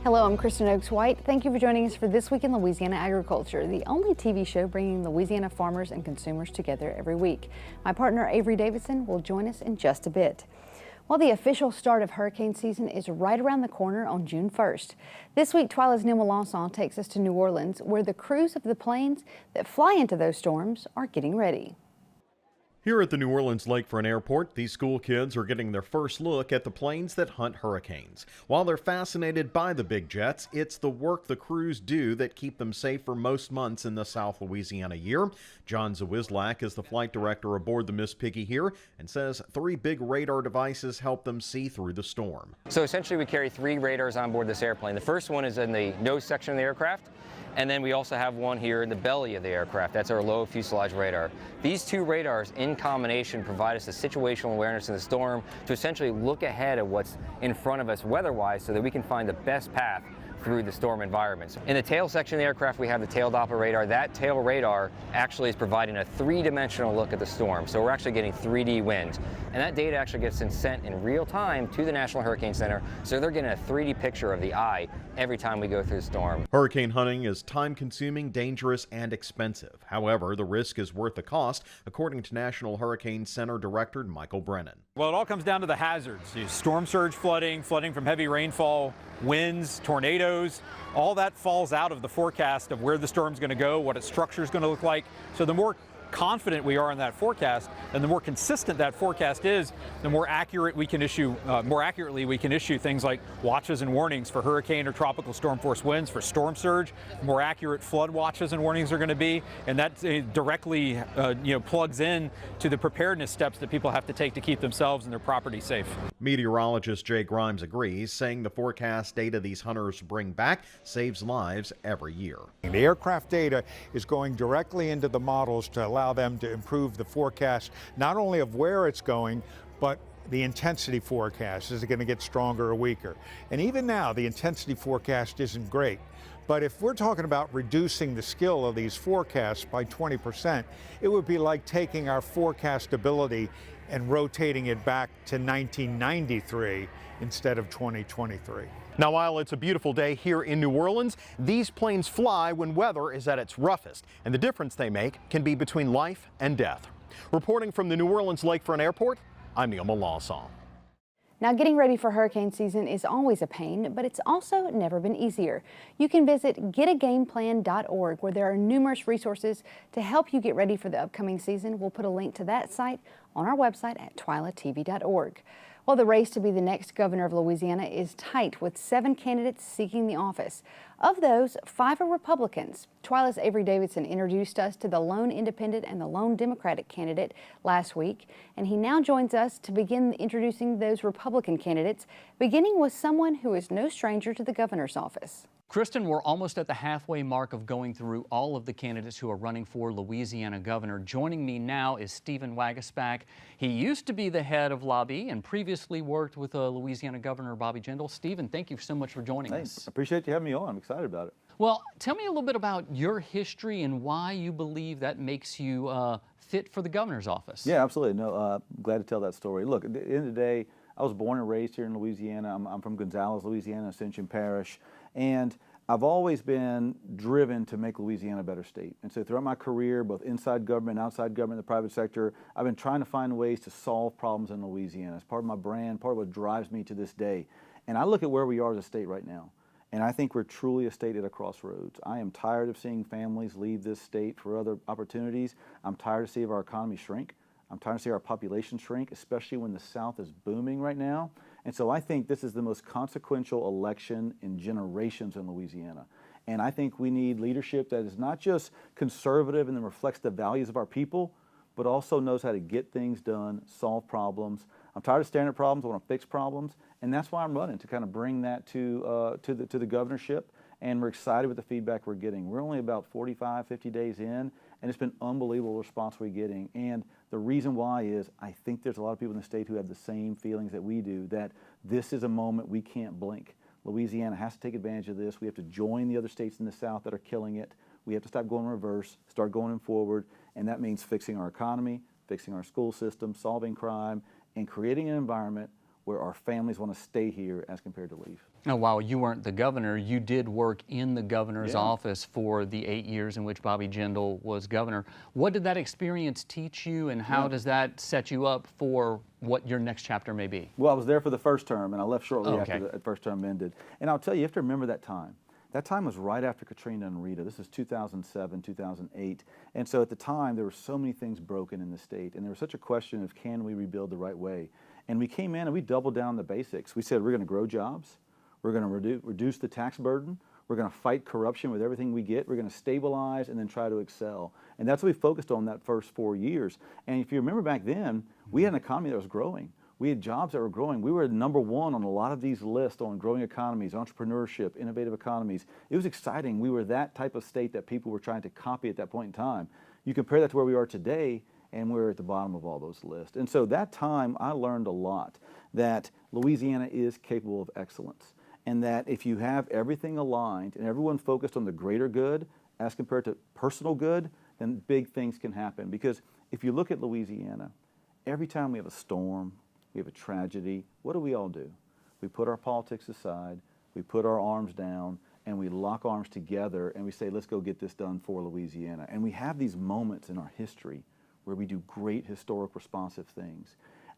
Hello, I'm Kristen Oaks-White. Thank you for joining us for This Week in Louisiana Agriculture, the only TV show bringing Louisiana farmers and consumers together every week. My partner Avery Davidson will join us in just a bit. Well, the official start of hurricane season is right around the corner on June 1st. This week, TWILA's Melancon takes us to New Orleans, where the crews of the planes that fly into those storms are getting ready. Here at the New Orleans Lakefront Airport, these school kids are getting their first look at the planes that hunt hurricanes. While they're fascinated by the big jets, it's the work the crews do that keep them safe for most months in the South Louisiana year. John Zawislak is the flight director aboard the Miss Piggy here and says 3 big radar devices help them see through the storm. So essentially we carry 3 radars on board this airplane. The first one is in the nose section of the aircraft. And then we also have one here in the belly of the aircraft. That's our low fuselage radar. These 2 radars in combination provide us a situational awareness in the storm to essentially look ahead at what's in front of us weather-wise so that we can find the best path through the storm environments. In the tail section of the aircraft, we have the tail Doppler radar. That tail radar actually is providing a 3-dimensional look at the storm. So we're actually getting 3D winds. And that data actually gets sent in real time to the National Hurricane Center. So they're getting a 3D picture of the eye every time we go through the storm. Hurricane hunting is time-consuming, dangerous, and expensive. However, the risk is worth the cost, according to National Hurricane Center Director Michael Breann. Well, it all comes down to the hazards. Storm surge flooding, flooding from heavy rainfall, winds, tornadoes, all that falls out of the forecast of where the storm's going to go, what its structure is going to look like. So the more confident we are in that forecast and the more consistent that forecast is, the more accurate we can issue, more accurately we can issue things like watches and warnings for hurricane or tropical storm force winds, for storm surge. More accurate flood watches and warnings are going to be, and that directly plugs in to the preparedness steps that people have to take to keep themselves and their property safe. Meteorologist Jay Grimes agrees, saying the forecast data these hunters bring back saves lives every year. The aircraft data is going directly into the models to allow them to improve the forecast, not only of where it's going, but the intensity forecast. Is it going to get stronger or weaker? And even now, the intensity forecast isn't great. But if we're talking about reducing the skill of these forecasts by 20%, it would be like taking our forecast ability and rotating it back to 1993 instead of 2023. Now, while it's a beautiful day here in New Orleans, these planes fly when weather is at its roughest, and the difference they make can be between life and death. Reporting from the New Orleans Lakefront Airport, I'm Neil Melancon. Now, getting ready for hurricane season is always a pain, but it's also never been easier. You can visit getagameplan.org, where there are numerous resources to help you get ready for the upcoming season. We'll put a link to that site on our website at twilatv.org. Well, the race to be the next governor of Louisiana is tight, with 7 candidates seeking the office. Of those, 5 are Republicans. TWILA's Avery Davidson introduced us to the lone independent and the lone Democratic candidate last week, and he now joins us to begin introducing those Republican candidates, beginning with someone who is no stranger to the governor's office. Kristen, we're almost at the halfway mark of going through all of the candidates who are running for Louisiana governor. Joining me now is Stephen Waguespack. He used to be the head of lobby and previously worked with Louisiana Governor Bobby Jindal. Stephen, thank you so much for joining us. I appreciate you having me on. I'm excited about it. Well, tell me a little bit about your history and why you believe that makes you fit for the governor's office. Yeah, absolutely. No, glad to tell that story. Look, at the end of the day, I was born and raised here in Louisiana. I'm from Gonzales, Louisiana, Ascension Parish. And I've always been driven to make Louisiana a better state. And so throughout my career, both inside government, outside government, the private sector, I've been trying to find ways to solve problems in Louisiana. It's part of my brand, part of what drives me to this day. And I look at where we are as a state right now, and I think we're truly a state at a crossroads. I am tired of seeing families leave this state for other opportunities. I'm tired of seeing our economy shrink. I'm tired of seeing our population shrink, especially when the South is booming right now. And so I think this is the most consequential election in generations in Louisiana. And I think we need leadership that is not just conservative and then reflects the values of our people, but also knows how to get things done, solve problems. I'm tired of staring at problems. I want to fix problems. And that's why I'm running, to kind of bring that to the governorship. And we're excited with the feedback we're getting. We're only about 45, 50 days in, and it's been unbelievable response we're getting. And the reason why is I think there's a lot of people in the state who have the same feelings that we do, that this is a moment we can't blink. Louisiana has to take advantage of this. We have to join the other states in the South that are killing it. We have to stop going reverse, start going forward, and that means fixing our economy, fixing our school system, solving crime, and creating an environment where our families want to stay here as compared to leave. Now, while you weren't the governor, you did work in the governor's Yeah. office for the 8 years in which Bobby Jindal was governor. What did that experience teach you, and how does that set you up for what your next chapter may be? Well, I was there for the first term, and I left shortly Okay. after the first term ended. And I'll tell you, you have to remember that time. That time was right after Katrina and Rita. This is 2007, 2008. And so at the time, there were so many things broken in the state, and there was such a question of, can we rebuild the right way? And we came in and we doubled down the basics. We said, we're going to grow jobs. We're going to reduce the tax burden. We're going to fight corruption with everything we get. We're going to stabilize and then try to excel. And that's what we focused on that first 4 years. And if you remember back then, we had an economy that was growing. We had jobs that were growing. We were number one on a lot of these lists on growing economies, entrepreneurship, innovative economies. It was exciting. We were that type of state that people were trying to copy at that point in time. You compare that to where we are today, and we're at the bottom of all those lists. And so that time, I learned a lot, that Louisiana is capable of excellence, and that if you have everything aligned and everyone focused on the greater good as compared to personal good, then big things can happen. Because if you look at Louisiana, every time we have a storm, we have a tragedy, what do we all do? We put our politics aside, we put our arms down, and we lock arms together, and we say, let's go get this done for Louisiana. And we have these moments in our history where we do great historic responsive things.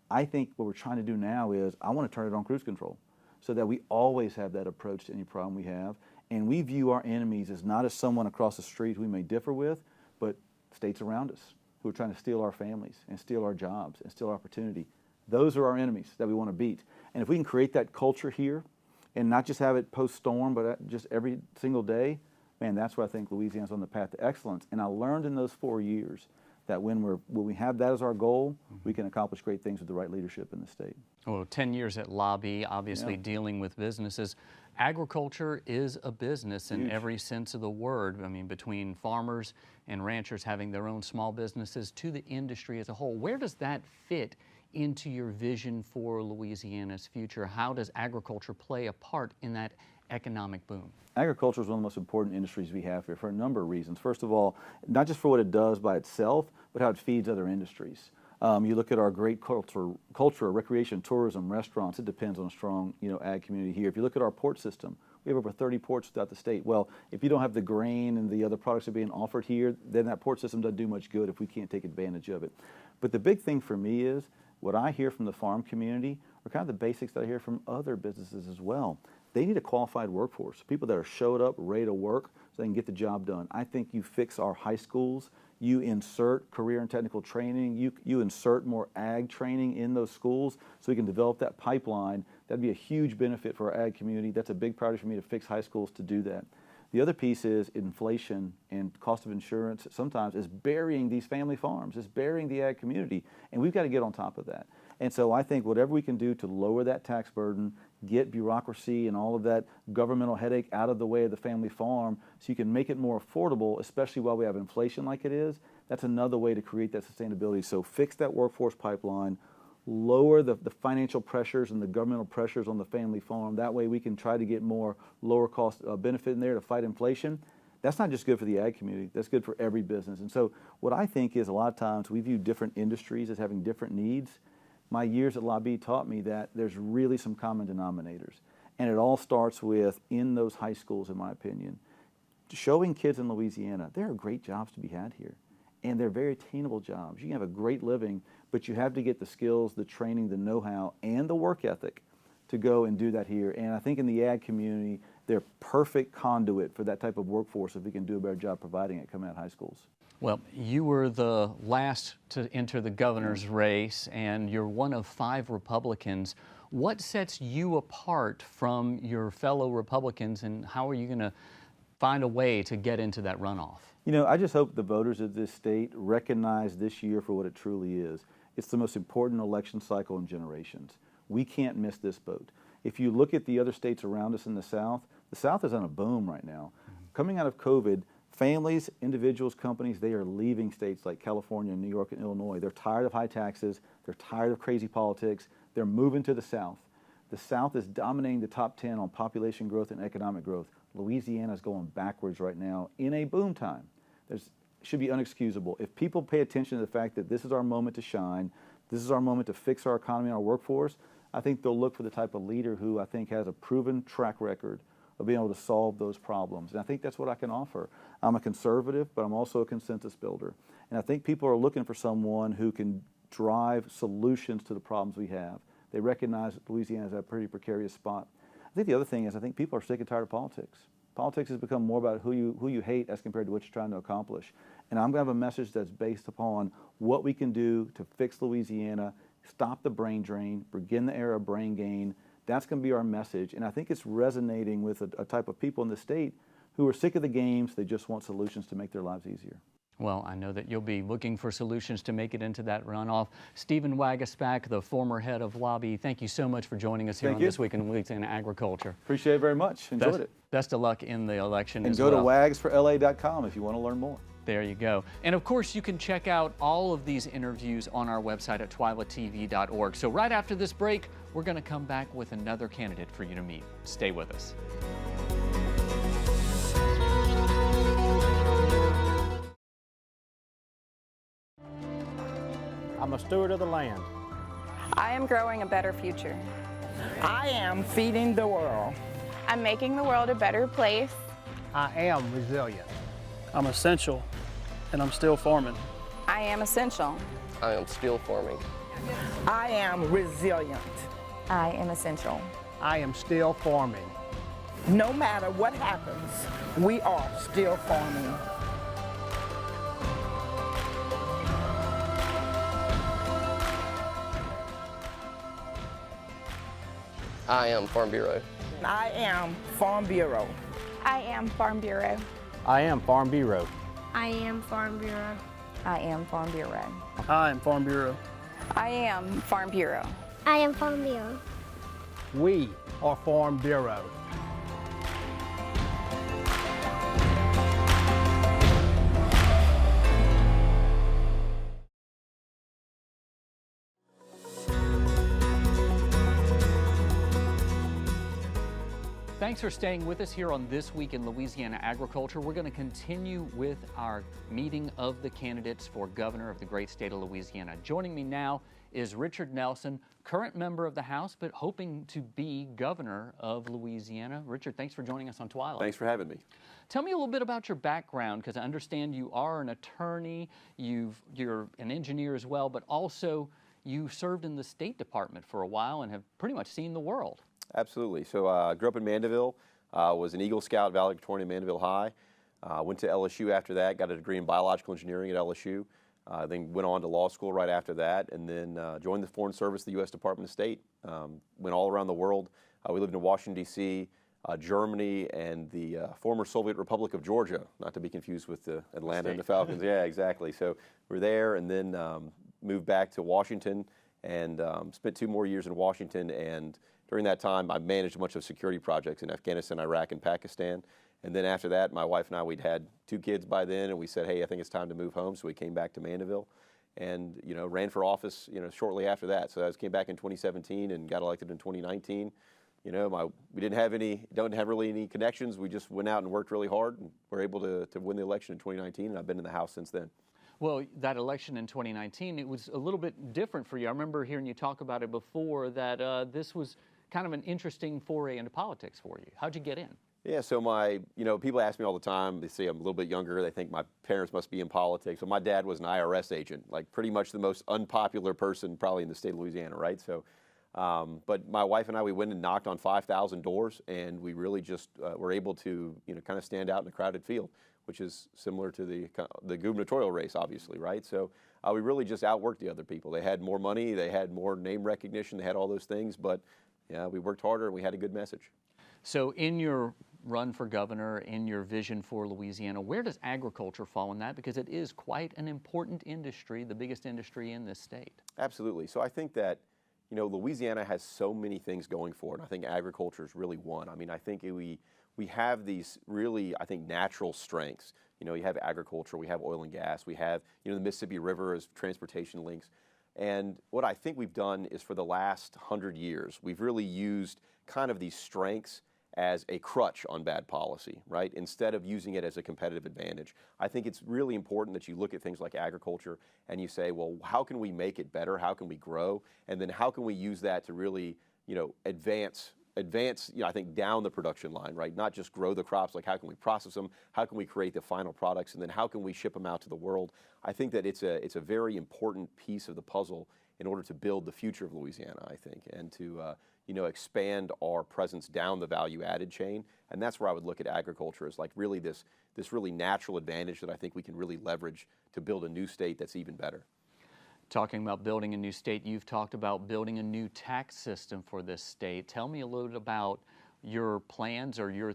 I think what we're trying to do now is, I want to turn it on cruise control so that we always have that approach to any problem we have. And we view our enemies as not as someone across the street who we may differ with, but states around us who are trying to steal our families and steal our jobs and steal our opportunity. Those are our enemies that we want to beat. And if we can create that culture here and not just have it post-storm, but just every single day, man, that's where I think Louisiana's on the path to excellence. And I learned in those 4 years that when we have that as our goal, we can accomplish great things with the right leadership in the state. Well, 10 years at Lobby, obviously dealing with businesses. Agriculture is a business in every sense of the word. I mean, between farmers and ranchers having their own small businesses to the industry as a whole. Where does that fit into your vision for Louisiana's future? How does agriculture play a part in that economic boom? Agriculture is one of the most important industries we have here for a number of reasons. First of all, not just for what it does by itself, but how it feeds other industries. You look at our great culture, recreation, tourism, restaurants, it depends on a strong ag community here. If you look at our port system, we have over 30 ports throughout the state. Well, if you don't have the grain and the other products that are being offered here, then that port system doesn't do much good if we can't take advantage of it. But the big thing for me is, what I hear from the farm community are kind of the basics that I hear from other businesses as well. They need a qualified workforce, people that are showed up, ready to work, so they can get the job done. I think you fix our high schools, you insert career and technical training, you insert more ag training in those schools so we can develop that pipeline. That'd be a huge benefit for our ag community. That's a big priority for me to fix high schools to do that. The other piece is inflation and cost of insurance sometimes is burying these family farms, it's burying the ag community, and we've got to get on top of that. And so I think whatever we can do to lower that tax burden, get bureaucracy and all of that governmental headache out of the way of the family farm so you can make it more affordable, especially while we have inflation like it is, that's another way to create that sustainability. So fix that workforce pipeline, lower the financial pressures and the governmental pressures on the family farm. That way we can try to get more lower cost benefit in there to fight inflation. That's not just good for the ag community, that's good for every business. And so what I think is a lot of times we view different industries as having different needs. My years at Lobby taught me that there's really some common denominators. And it all starts with, in those high schools, in my opinion, showing kids in Louisiana, there are great jobs to be had here. And they're very attainable jobs. You can have a great living, but you have to get the skills, the training, the know-how, and the work ethic to go and do that here. And I think in the ag community, they're perfect conduit for that type of workforce if we can do a better job providing it coming out of high schools. Well, you were the last to enter the governor's race, and you're one of 5 Republicans. What sets you apart from your fellow Republicans, and how are you going to find a way to get into that runoff? You know, I just hope the voters of this state recognize this year for what it truly is. It's the most important election cycle in generations. We can't miss this boat. If you look at the other states around us in the South is on a boom right now. Coming out of COVID, families, individuals, companies, they are leaving states like California, New York, and Illinois. They're tired of high taxes. They're tired of crazy politics. They're moving to the South. The South is dominating the top 10 on population growth and economic growth. Louisiana is going backwards right now in a boom time. It should be unexcusable. If people pay attention to the fact that this is our moment to shine, this is our moment to fix our economy and our workforce, I think they'll look for the type of leader who I think has a proven track record of being able to solve those problems. And I think that's what I can offer. I'm a conservative, but I'm also a consensus builder. And I think people are looking for someone who can drive solutions to the problems we have. They recognize that Louisiana is a pretty precarious spot. I think the other thing is I think people are sick and tired of politics. Politics has become more about who you hate as compared to what you're trying to accomplish. And I'm going to have a message that's based upon what we can do to fix Louisiana, stop the brain drain, begin the era of brain gain. That's going to be our message. And I think it's resonating with a type of people in the state who are sick of the games. They just want solutions to make their lives easier. Well, I know that you'll be looking for solutions to make it into that runoff. Stephen Wagaspak, the former head of Lobby, thank you so much for joining us here on This Week in Louisiana Agriculture. Appreciate it very much. Enjoyed it. Best of luck in the election and as well. And go to wagsforla.com if you want to learn more. There you go. And of course, you can check out all of these interviews on our website at twilatv.org. So right after this break, we're going to come back with another candidate for you to meet. Stay with us. I'm a steward of the land. I am growing a better future. I am feeding the world. I'm making the world a better place. I am resilient. I'm essential, and I'm still farming. I am essential. I am still farming. I am resilient. I am essential. I am still farming. No matter what happens, we are still farming. I am Farm Bureau. I am Farm Bureau. I am Farm Bureau. I am Farm Bureau. I am Farm Bureau. I am Farm Bureau. I am Farm Bureau. I am Farm Bureau. I am Farm Bureau. We are Farm Bureau. Thanks for staying with us here on This Week in Louisiana Agriculture. We're going to continue with our meeting of the candidates for governor of the great state of Louisiana. Joining me now is Richard Nelson, current member of the House, but hoping to be governor of Louisiana. Richard, thanks for joining us on TWILA. Thanks for having me. Tell me a little bit about your background, because I understand you are an attorney, you're an engineer as well, but also you served in the State Department for a while and have pretty much seen the world. Absolutely. So I grew up in Mandeville, was an Eagle Scout valedictorian in Mandeville High, went to LSU after that, got a degree in biological engineering at LSU, then went on to law school right after that, and then joined the Foreign Service, the U.S. Department of State, went all around the world. We lived in Washington, D.C., Germany, and the former Soviet Republic of Georgia, not to be confused with the Atlanta and the Falcons. Yeah, exactly. So we're there, and then moved back to Washington and spent 2 more years in Washington. And during that time, I managed a bunch of security projects in Afghanistan, Iraq, and Pakistan. And then after that, my wife and I, we'd had 2 kids by then, and we said, hey, I think it's time to move home. So we came back to Mandeville and, ran for office, shortly after that. So I came back in 2017 and got elected in 2019. We don't have really any connections. We just went out and worked really hard and were able to win the election in 2019, and I've been in the House since then. Well, that election in 2019, it was a little bit different for you. I remember hearing you talk about it before, that this was kind of an interesting foray into politics for you. How'd you get in? Yeah, so people ask me all the time, they say I'm a little bit younger, they think my parents must be in politics. But my dad was an IRS agent, like pretty much the most unpopular person probably in the state of Louisiana, right? So, but my wife and I, we went and knocked on 5,000 doors, and we really just were able to, kind of stand out in a crowded field, which is similar to the gubernatorial race, obviously, right? So we really just outworked the other people. They had more money, they had more name recognition, they had all those things, but yeah, we worked harder and we had a good message. So in your run for governor, in your vision for Louisiana, where does agriculture fall in that? Because it is quite an important industry, the biggest industry in this state. Absolutely. So I think that, Louisiana has so many things going for it. I think agriculture is really one. I mean, I think we have these really, I think, natural strengths. You have agriculture, we have oil and gas, we have, the Mississippi River as transportation links. And what I think we've done is for the last 100 years, we've really used kind of these strengths as a crutch on bad policy, right? Instead of using it as a competitive advantage. I think it's really important that you look at things like agriculture and you say, well, how can we make it better? How can we grow? And then how can we use that to really, advance, I think down the production line, right? Not just grow the crops, like how can we process them? How can we create the final products? And then how can we ship them out to the world? I think that it's a very important piece of the puzzle in order to build the future of Louisiana, I think, and to expand our presence down the value added chain. And that's where I would look at agriculture as like really this really natural advantage that I think we can really leverage to build a new state that's even better. Talking about building a new state, you've talked about building a new tax system for this state. Tell me a little bit about your plans or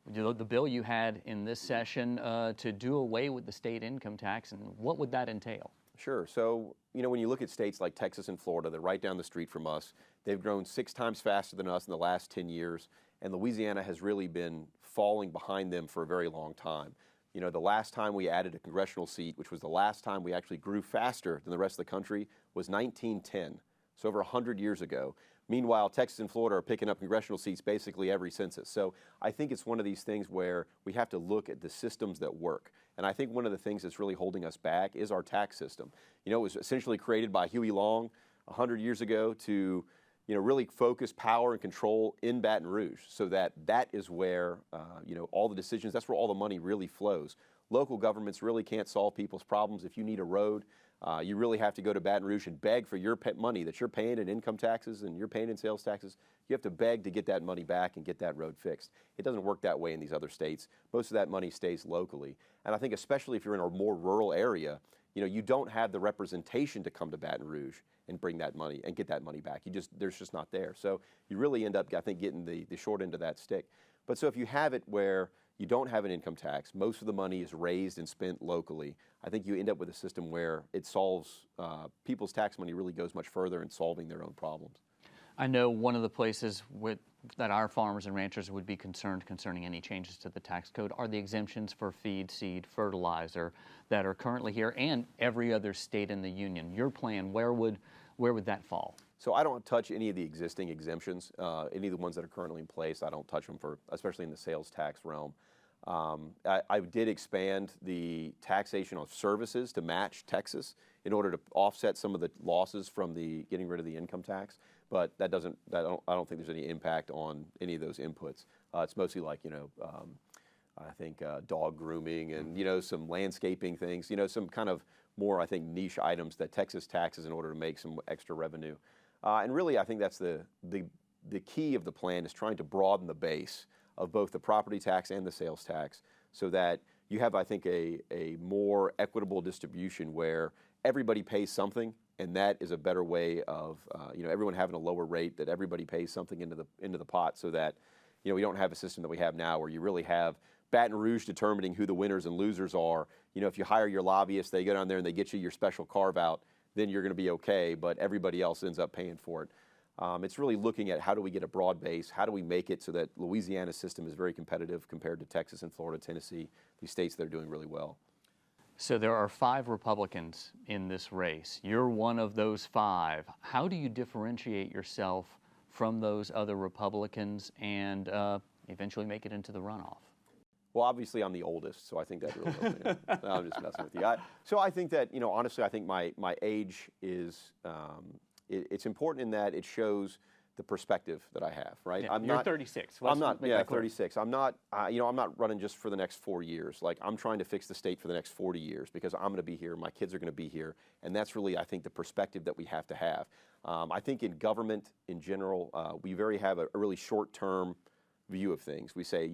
the bill you had in this session to do away with the state income tax, and what would that entail? Sure. So, when you look at states like Texas and Florida, they're right down the street from us. They've grown 6 times faster than us in the last 10 years, and Louisiana has really been falling behind them for a very long time. The last time we added a congressional seat, which was the last time we actually grew faster than the rest of the country, was 1910, so over 100 years ago. Meanwhile, Texas and Florida are picking up congressional seats basically every census. So I think it's one of these things where we have to look at the systems that work. And I think one of the things that's really holding us back is our tax system. It was essentially created by Huey Long 100 years ago to really focus power and control in Baton Rouge, so that is where all the decisions, that's where all the money really flows. Local governments really can't solve people's problems. If you need a road, you really have to go to Baton Rouge and beg for your money that you're paying in income taxes and you're paying in sales taxes. You have to beg to get that money back and get that road fixed. It doesn't work that way in these other states. Most of that money stays locally. And I think especially if you're in a more rural area, you don't have the representation to come to Baton Rouge and bring that money and get that money back. There's just not there. So you really end up, I think, getting the short end of that stick. But so if you have it where you don't have an income tax, most of the money is raised and spent locally, I think you end up with a system where it solves, people's tax money really goes much further in solving their own problems. I know one of the places that our farmers and ranchers would be concerned concerning any changes to the tax code are the exemptions for feed, seed, fertilizer that are currently here and every other state in the union. Your plan, where would that fall? So I don't touch any of the existing exemptions, any of the ones that are currently in place. I don't touch them especially in the sales tax realm. I did expand the taxation of services to match Texas in order to offset some of the losses from getting rid of the income tax. But I don't think there's any impact on any of those inputs. It's mostly like, I think dog grooming and, some landscaping things, some kind of more, I think, niche items that Texas taxes in order to make some extra revenue. And really, I think that's the key of the plan is trying to broaden the base of both the property tax and the sales tax so that you have, I think, a more equitable distribution where everybody pays something, and that is a better way of everyone having a lower rate, that everybody pays something into the pot so that we don't have a system that we have now where you really have Baton Rouge determining who the winners and losers are. If you hire your lobbyist, they go down there and they get you your special carve out, then you're going to be okay, but everybody else ends up paying for it. It's really looking at how do we get a broad base, how do we make it so that Louisiana's system is very competitive compared to Texas and Florida, Tennessee, these states that are doing really well. So there are 5 Republicans in this race. You're one of those 5. How do you differentiate yourself from those other Republicans and eventually make it into the runoff? Well, obviously I'm the oldest, so I think that really helps me. No, I'm just messing with you. So I think that, honestly, I think my age is, it's important in that it shows the perspective that I have, right? Yeah, you're 36. I'm not, 36. I'm not, I'm not running just for the next 4 years. Like, I'm trying to fix the state for the next 40 years because I'm going to be here, my kids are going to be here, and that's really, I think, the perspective that we have to have. I think in government in general, we have a really short-term view of things. We say,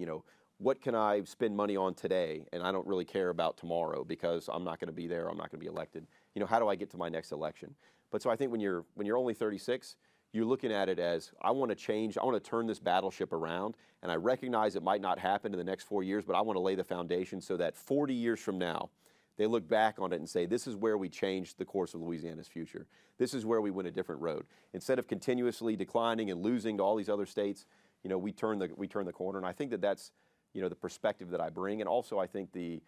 what can I spend money on today, and I don't really care about tomorrow because I'm not going to be there, I'm not going to be elected. How do I get to my next election? But so I think when you're only 36, you're looking at it as, I want to change, I want to turn this battleship around, and I recognize it might not happen in the next 4 years, but I want to lay the foundation so that 40 years from now, they look back on it and say, this is where we changed the course of Louisiana's future. This is where we went a different road. Instead of continuously declining and losing to all these other states, we turn the corner, and I think that that's the perspective that I bring, and also I think the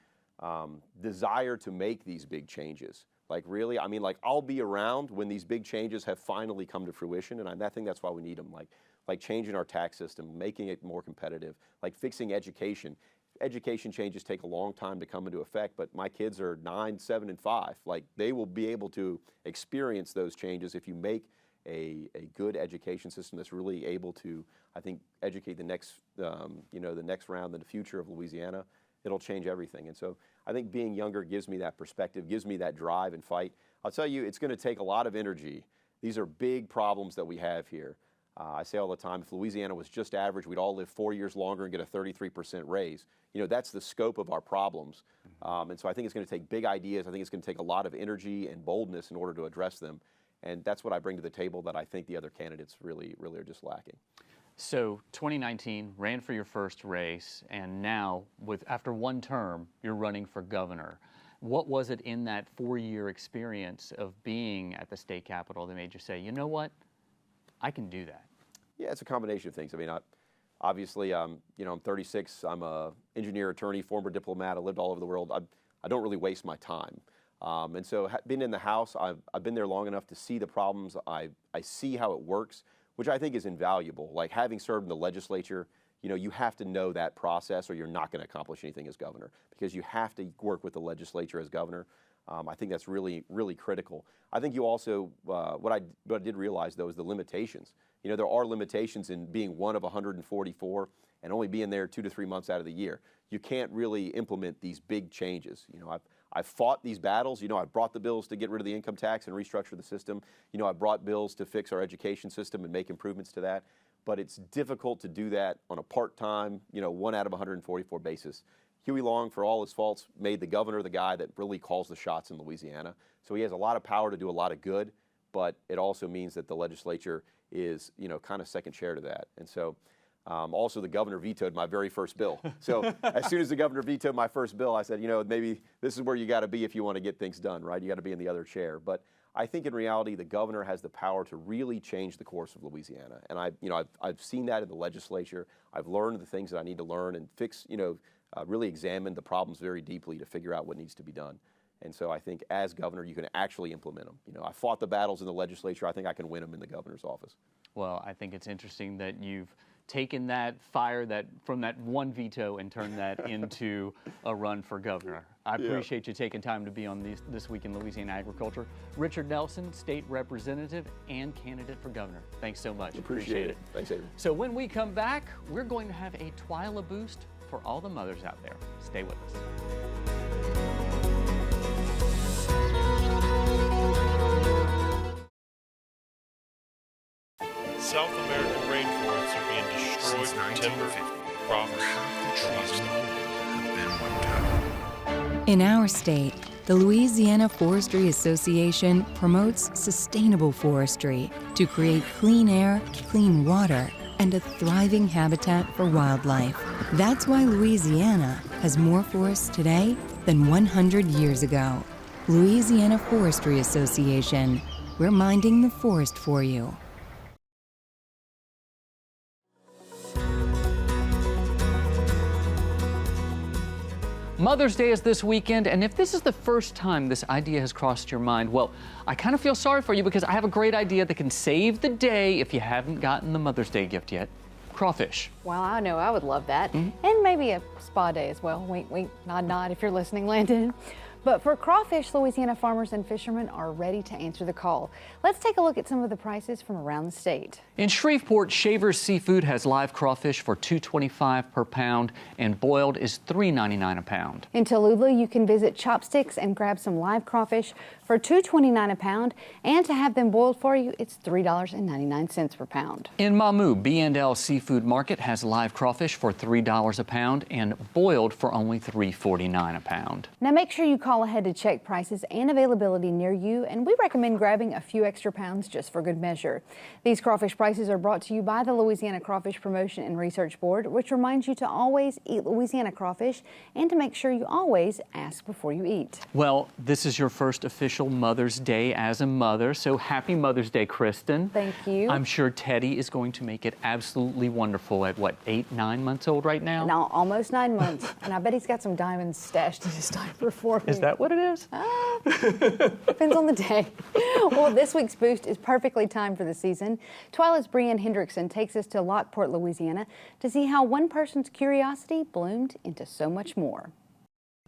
desire to make these big changes. Like, really, I'll be around when these big changes have finally come to fruition, and I think that's why we need them. Like like changing our tax system, making it more competitive, like fixing education. Education changes take a long time to come into effect, but my kids are 9, 7, and 5. Like, they will be able to experience those changes if you make a good education system that's really able to, I think, educate the next, the next round in the future of Louisiana. It'll change everything. And so I think being younger gives me that perspective, gives me that drive and fight. I'll tell you, it's going to take a lot of energy. These are big problems that we have here. I say all the time, if Louisiana was just average, we'd all live 4 years longer and get a 33% raise. That's the scope of our problems. And so I think it's going to take big ideas. I think it's going to take a lot of energy and boldness in order to address them. And that's what I bring to the table that I think the other candidates really are just lacking. So 2019, ran for your first race, and now, after one term, you're running for governor. What was it in that 4-year experience of being at the state capitol that made you say, you know what, I can do that? Yeah, it's a combination of things. I mean, obviously, I'm 36. I'm an engineer, attorney, former diplomat. I lived all over the world. I don't really waste my time. And so being in the House, I've been there long enough to see the problems. I see how it works, which I think is invaluable. Like, having served in the legislature, you have to know that process or you're not going to accomplish anything as governor, because you have to work with the legislature as governor. I think that's really, really critical. I think you also, what I did realize, though, is the limitations. There are limitations in being one of 144 and only being there 2 to 3 months out of the year. You can't really implement these big changes. I've fought these battles. I've brought the bills to get rid of the income tax and restructure the system. I've brought bills to fix our education system and make improvements to that. But it's difficult to do that on a part-time, 1 out of 144 basis. Huey Long, for all his faults, made the governor the guy that really calls the shots in Louisiana. So he has a lot of power to do a lot of good, but it also means that the legislature is, kind of second chair to that. And so also the governor vetoed my very first bill. So as soon as the governor vetoed my first bill, I said, maybe this is where you got to be if you want to get things done, right? You got to be in the other chair. But I think in reality, the governor has the power to really change the course of Louisiana. And I've seen that in the legislature. I've learned the things that I need to learn and fix, really examine the problems very deeply to figure out what needs to be done. And so I think as governor, you can actually implement them. I fought the battles in the legislature. I think I can win them in the governor's office. Well, I think it's interesting that you've taken that fire from that one veto and turned that into a run for governor. I appreciate you taking time to be on This Week in Louisiana Agriculture. Richard Nelson, state representative and candidate for governor. Thanks so much. Appreciate it. Thanks, Avery. So when we come back, we're going to have a TWILA boost for all the mothers out there. Stay with us. South American rainforests are being destroyed for timber, crops, and trees. In our state, the Louisiana Forestry Association promotes sustainable forestry to create clean air, clean water, and a thriving habitat for wildlife. That's why Louisiana has more forests today than 100 years ago. Louisiana Forestry Association. We're minding the forest for you. Mother's Day is this weekend, and if this is the first time this idea has crossed your mind, well, I kind of feel sorry for you because I have a great idea that can save the day if you haven't gotten the Mother's Day gift yet. Crawfish. Well, I know I would love that. And maybe a spa day as well. Wink, wink, nod, nod if you're listening, Landon. But for crawfish, Louisiana farmers and fishermen are ready to answer the call. Let's take a look at some of the prices from around the state. In Shreveport, Shaver's Seafood has live crawfish for $2.25 per pound, and boiled is $3.99 a pound. In Tallulah, you can visit Chopsticks and grab some live crawfish for $2.29 a pound, and to have them boiled for you, it's $3.99 per pound. In Mamou, B&L Seafood Market has live crawfish for $3 a pound and boiled for only $3.49 a pound. Now make sure you call ahead to check prices and availability near you, and we recommend grabbing a few extra pounds just for good measure. These crawfish prices are brought to you by the Louisiana Crawfish Promotion and Research Board, which reminds you to always eat Louisiana crawfish and to make sure you always ask before you eat. Well, this is your first official special Mother's Day as a mother, so happy Mother's Day, Kristen. Thank you. I'm sure Teddy is going to make it absolutely wonderful at, what, 8, 9 months old right now? Now, almost 9 months, and I bet he's got some diamonds stashed in his diaper for me. Is that what it is? Depends on the day. Well, this week's Boost is perfectly timed for the season. TWILA's Breann Hendrickson takes us to Lockport, Louisiana to see how one person's curiosity bloomed into so much more.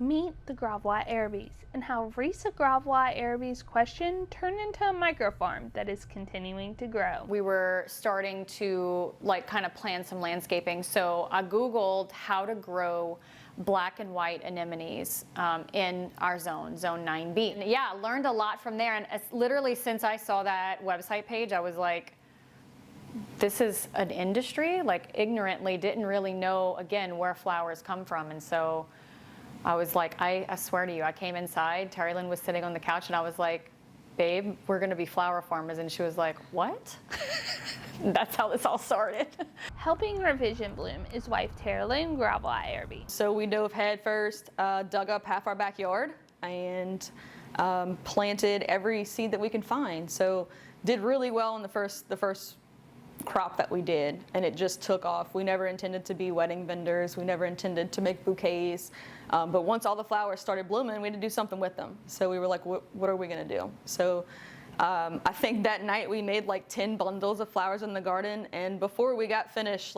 Meet the Gravoi Arabies and how Risa Gravoi Arabies' question turned into a microfarm that is continuing to grow. We were starting to kind of plan some landscaping, so I Googled how to grow black and white anemones in our zone 9B. And yeah, I learned a lot from there, and literally since I saw that website page, I was like, this is an industry? Ignorantly didn't really know, again, where flowers come from, and so I was like, I swear to you, I came inside, Terry Lynn was sitting on the couch, and I was like, babe, we're gonna be flower farmers. And she was like, what? That's how this all started. Helping her vision bloom is wife Terry Lynn Gravoi Araby. So we dove head first, dug up half our backyard, and planted every seed that we can find. So did really well in the first crop that we did, and it just took off. We never intended to be wedding vendors. We never intended to make bouquets. But once all the flowers started blooming, we had to do something with them. So we were like, what are we gonna do? So I think that night we made 10 bundles of flowers in the garden, and before we got finished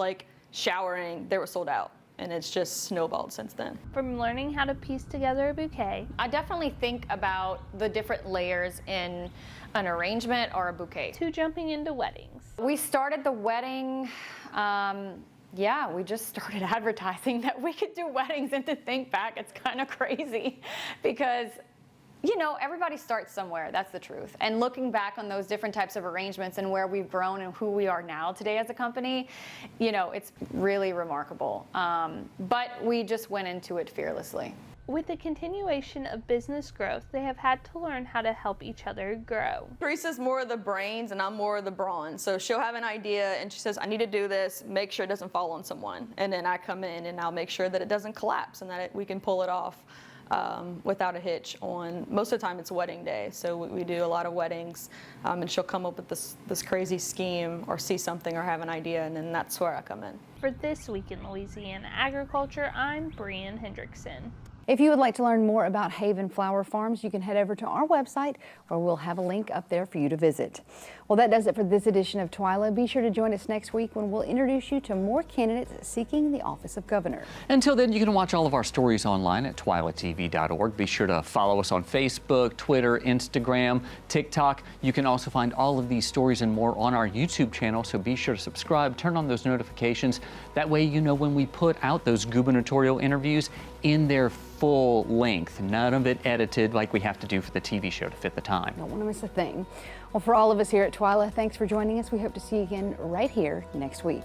showering, they were sold out. And it's just snowballed since then. From learning how to piece together a bouquet, I definitely think about the different layers in an arrangement or a bouquet. to jumping into weddings. We started the wedding, we just started advertising that we could do weddings, and to think back, it's kind of crazy because everybody starts somewhere, that's the truth. And looking back on those different types of arrangements and where we've grown and who we are now today as a company, it's really remarkable. But we just went into it fearlessly. With the continuation of business growth, they have had to learn how to help each other grow. Teresa's more of the brains and I'm more of the brawn. So she'll have an idea and she says, I need to do this, make sure it doesn't fall on someone. And then I come in and I'll make sure that it doesn't collapse and that we can pull it off without a hitch on, most of the time it's wedding day. So we do a lot of weddings, and she'll come up with this crazy scheme or see something or have an idea, and then that's where I come in. For This Week in Louisiana Agriculture, I'm Breann Hendrickson. If you would like to learn more about Haven Flower Farms, you can head over to our website, where we'll have a link up there for you to visit. Well, that does it for this edition of TWILA. Be sure to join us next week when we'll introduce you to more candidates seeking the office of governor. Until then, you can watch all of our stories online at twilatv.org. Be sure to follow us on Facebook, Twitter, Instagram, TikTok. You can also find all of these stories and more on our YouTube channel, so be sure to subscribe, turn on those notifications. That way you know when we put out those gubernatorial interviews in their full length, none of it edited like we have to do for the TV show to fit the time. Don't want to miss a thing. Well, for all of us here at TWILA, thanks for joining us. We hope to see you again right here next week.